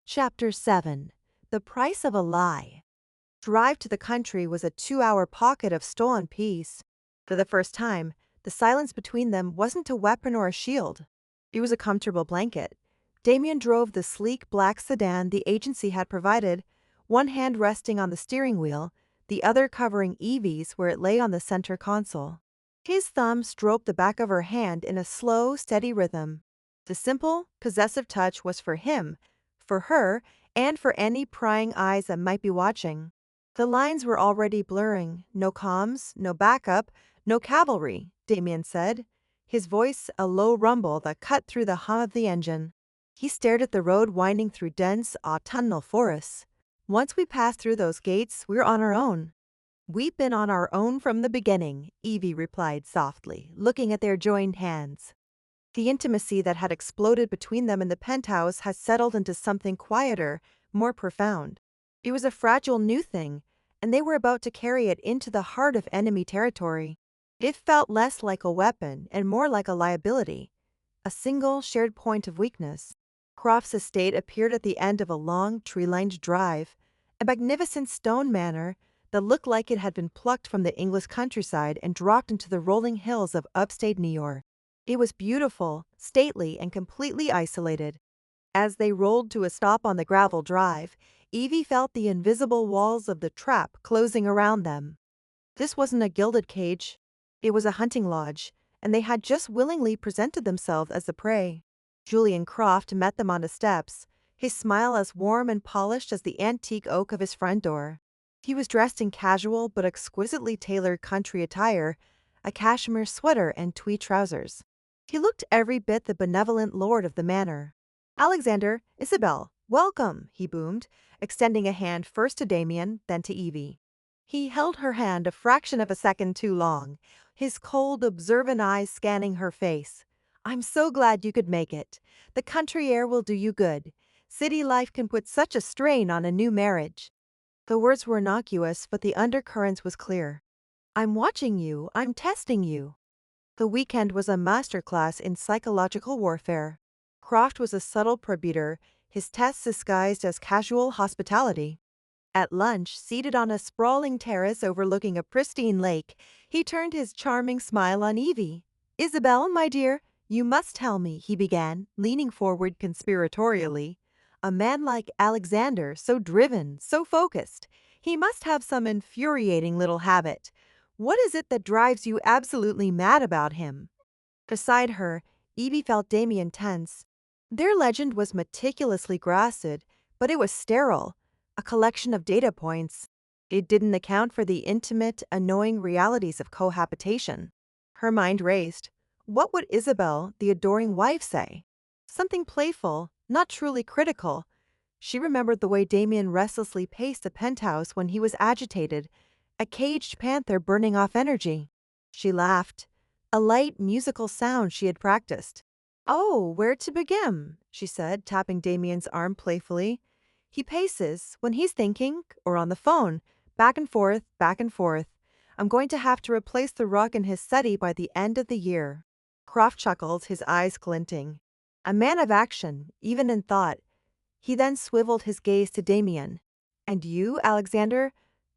Chapter 7. The Price of a Lie. Drive to the country was a 2-hour pocket of stolen peace. For the first time, the silence between them wasn't a weapon or a shield. It was a comfortable blanket. Damien drove the sleek black sedan the agency had provided, one hand resting on the steering wheel, the other covering Evie's where it lay on the center console. His thumb stroked the back of her hand in a slow, steady rhythm. The simple, possessive touch was for him, for her, and for any prying eyes that might be watching. The lines were already blurring. No comms, no backup, no cavalry, Damien said, his voice a low rumble that cut through the hum of the engine. He stared at the road winding through dense, autumnal forests. Once we pass through those gates, we're on our own. We've been on our own from the beginning, Evie replied softly, looking at their joined hands. The intimacy that had exploded between them in the penthouse had settled into something quieter, more profound. It was a fragile new thing, and they were about to carry it into the heart of enemy territory. It felt less like a weapon and more like a liability, a single shared point of weakness. Croft's estate appeared at the end of a long, tree-lined drive, a magnificent stone manor that looked like it had been plucked from the English countryside and dropped into the rolling hills of upstate New York. It was beautiful, stately, and completely isolated. As they rolled to a stop on the gravel drive, Evie felt the invisible walls of the trap closing around them. This wasn't a gilded cage. It was a hunting lodge, and they had just willingly presented themselves as the prey. Julian Croft met them on the steps, his smile as warm and polished as the antique oak of his front door. He was dressed in casual but exquisitely tailored country attire, a cashmere sweater and tweed trousers. He looked every bit the benevolent lord of the manor. "Alexander, Isabel, welcome," he boomed, extending a hand first to Damien, then to Evie. He held her hand a fraction of a second too long, his cold, observant eyes scanning her face. "I'm so glad you could make it. The country air will do you good. City life can put such a strain on a new marriage." The words were innocuous, but the undercurrent was clear. "I'm watching you. I'm testing you." The weekend was a masterclass in psychological warfare. Croft was a subtle probator, his tests disguised as casual hospitality. At lunch, seated on a sprawling terrace overlooking a pristine lake, he turned his charming smile on Evie. "Isabel, my dear, you must tell me," he began, leaning forward conspiratorially. "A man like Alexander, so driven, so focused, he must have some infuriating little habit. What is it that drives you absolutely mad about him?" Beside her, Evie felt Damien tense. Their legend was meticulously grafted, but it was sterile, a collection of data points. It didn't account for the intimate, annoying realities of cohabitation. Her mind raced. What would Isabel, the adoring wife, say? Something playful, not truly critical. She remembered the way Damien restlessly paced the penthouse when he was agitated, a caged panther burning off energy. She laughed, a light, musical sound she had practiced. "Oh, where to begin?" she said, tapping Damien's arm playfully. "He paces when he's thinking or on the phone, back and forth, back and forth. I'm going to have to replace the rug in his study by the end of the year." Croft chuckled, his eyes glinting. A man of action, even in thought. He then swiveled his gaze to Damien. "And you, Alexander?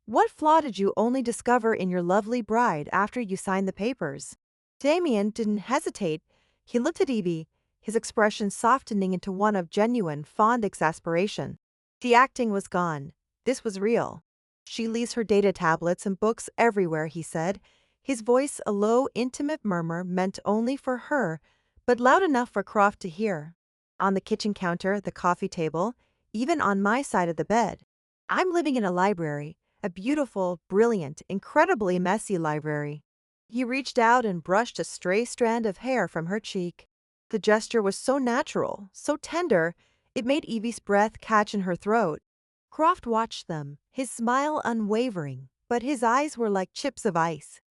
What flaw did you only discover in your lovely bride after you signed the papers?" Damien didn't hesitate. He looked at Evie, his expression softening into one of genuine, fond exasperation. The acting was gone. This was real. "She leaves her data tablets and books everywhere," he said, his voice a low, intimate murmur meant only for her, but loud enough for Croft to hear. On the kitchen counter, the coffee table, even on my side of the bed. I'm living in a library, a beautiful, brilliant, incredibly messy library. He reached out and brushed a stray strand of hair from her cheek. The gesture was so natural, so tender, it made Evie's breath catch in her throat. Croft watched them, his smile unwavering, but his eyes were like chips of ice.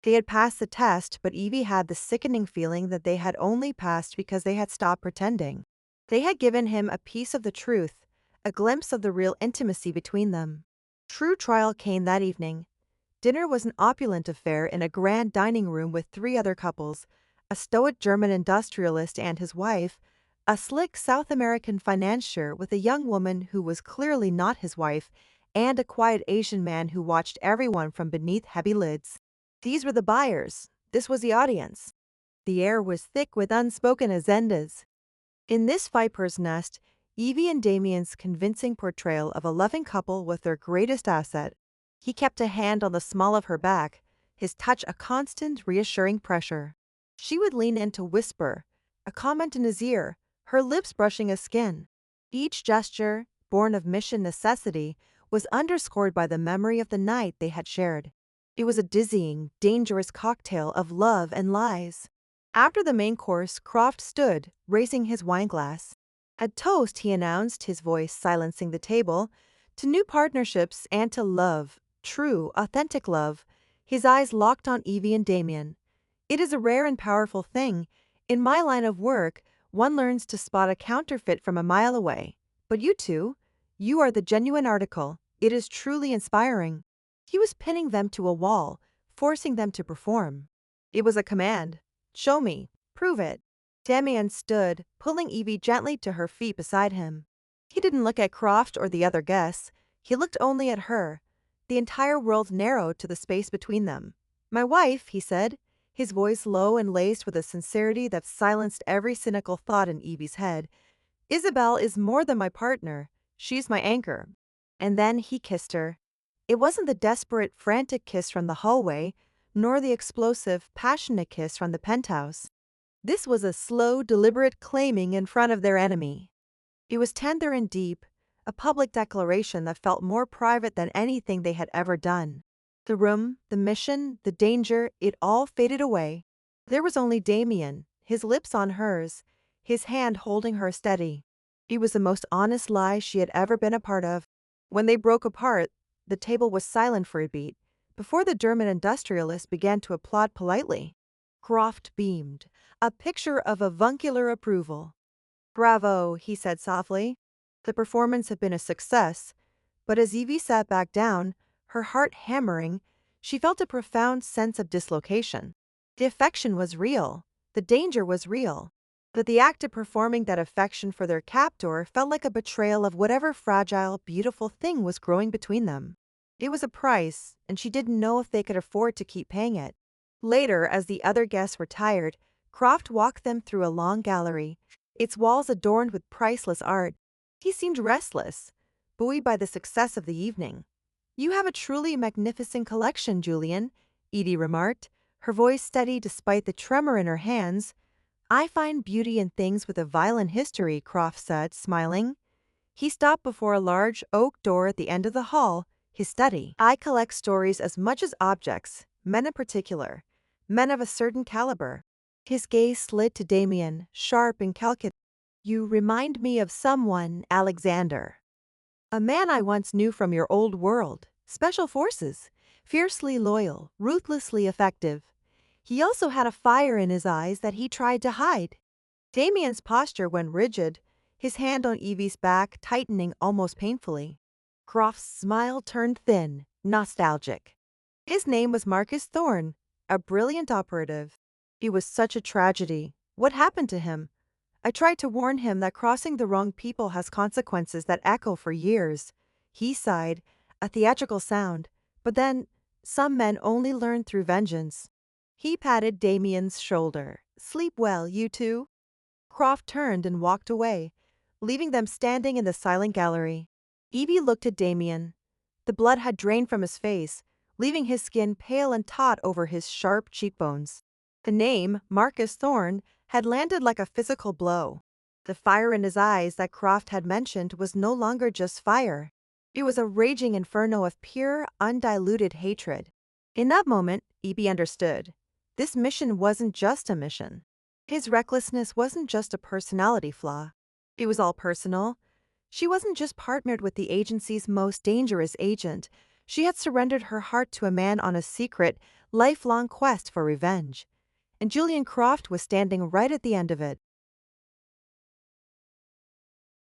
They had passed the test, but Evie had the sickening feeling that they had only passed because they had stopped pretending. They had given him a piece of the truth, a glimpse of the real intimacy between them. True trial came that evening. Dinner was an opulent affair in a grand dining room with 3 other couples, a stoic German industrialist and his wife, a slick South American financier with a young woman who was clearly not his wife, and a quiet Asian man who watched everyone from beneath heavy lids. These were the buyers. This was the audience. The air was thick with unspoken agendas. In this viper's nest, Evie and Damien's convincing portrayal of a loving couple was their greatest asset. He kept a hand on the small of her back, his touch a constant, reassuring pressure. She would lean in to whisper, a comment in his ear, her lips brushing his skin. Each gesture, born of mission necessity, was underscored by the memory of the night they had shared. It was a dizzying, dangerous cocktail of love and lies. After the main course, Croft stood, raising his wineglass. A toast, he announced, his voice silencing the table, to new partnerships and to love, true, authentic love. His eyes locked on Evie and Damien. It is a rare and powerful thing. In my line of work, one learns to spot a counterfeit from a mile away. But you two, you are the genuine article. It is truly inspiring. He was pinning them to a wall, forcing them to perform. It was a command. Show me. Prove it. Damien stood, pulling Evie gently to her feet beside him. He didn't look at Croft or the other guests. He looked only at her. The entire world narrowed to the space between them. My wife, he said, his voice low and laced with a sincerity that silenced every cynical thought in Evie's head. Isabel is more than my partner. She's my anchor. And then he kissed her. It wasn't the desperate, frantic kiss from the hallway, nor the explosive, passionate kiss from the penthouse. This was a slow, deliberate claiming in front of their enemy. It was tender and deep, a public declaration that felt more private than anything they had ever done. The room, the mission, the danger, it all faded away. There was only Damien, his lips on hers, his hand holding her steady. It was the most honest lie she had ever been a part of. When they broke apart, the table was silent for a beat, before the German industrialist began to applaud politely. Croft beamed, a picture of avuncular approval. Bravo, he said softly. The performance had been a success, but as Evie sat back down, her heart hammering, she felt a profound sense of dislocation. The affection was real, the danger was real, but the act of performing that affection for their captor felt like a betrayal of whatever fragile, beautiful thing was growing between them. It was a price, and she didn't know if they could afford to keep paying it. Later, as the other guests were tired, Croft walked them through a long gallery, its walls adorned with priceless art. He seemed restless, buoyed by the success of the evening. You have a truly magnificent collection, Julian, Edie remarked, her voice steady despite the tremor in her hands. I find beauty in things with a violent history, Croft said, smiling. He stopped before a large oak door at the end of the hall, his study. I collect stories as much as objects, men in particular, men of a certain caliber. His gaze slid to Damien, sharp and calculating. You remind me of someone, Alexander. A man I once knew from your old world, Special Forces, fiercely loyal, ruthlessly effective. He also had a fire in his eyes that he tried to hide. Damien's posture went rigid, his hand on Evie's back tightening almost painfully. Croft's smile turned thin, nostalgic. His name was Marcus Thorne, a brilliant operative. It was such a tragedy. What happened to him? I tried to warn him that crossing the wrong people has consequences that echo for years. He sighed, a theatrical sound, but then, some men only learn through vengeance. He patted Damien's shoulder. Sleep well, you two. Croft turned and walked away, leaving them standing in the silent gallery. Evie looked at Damien. The blood had drained from his face, leaving his skin pale and taut over his sharp cheekbones. The name, Marcus Thorne, had landed like a physical blow. The fire in his eyes that Croft had mentioned was no longer just fire. It was a raging inferno of pure, undiluted hatred. In that moment, Evie understood. This mission wasn't just a mission. His recklessness wasn't just a personality flaw. It was all personal. She wasn't just partnered with the agency's most dangerous agent. She had surrendered her heart to a man on a secret, lifelong quest for revenge. And Julian Croft was standing right at the end of it.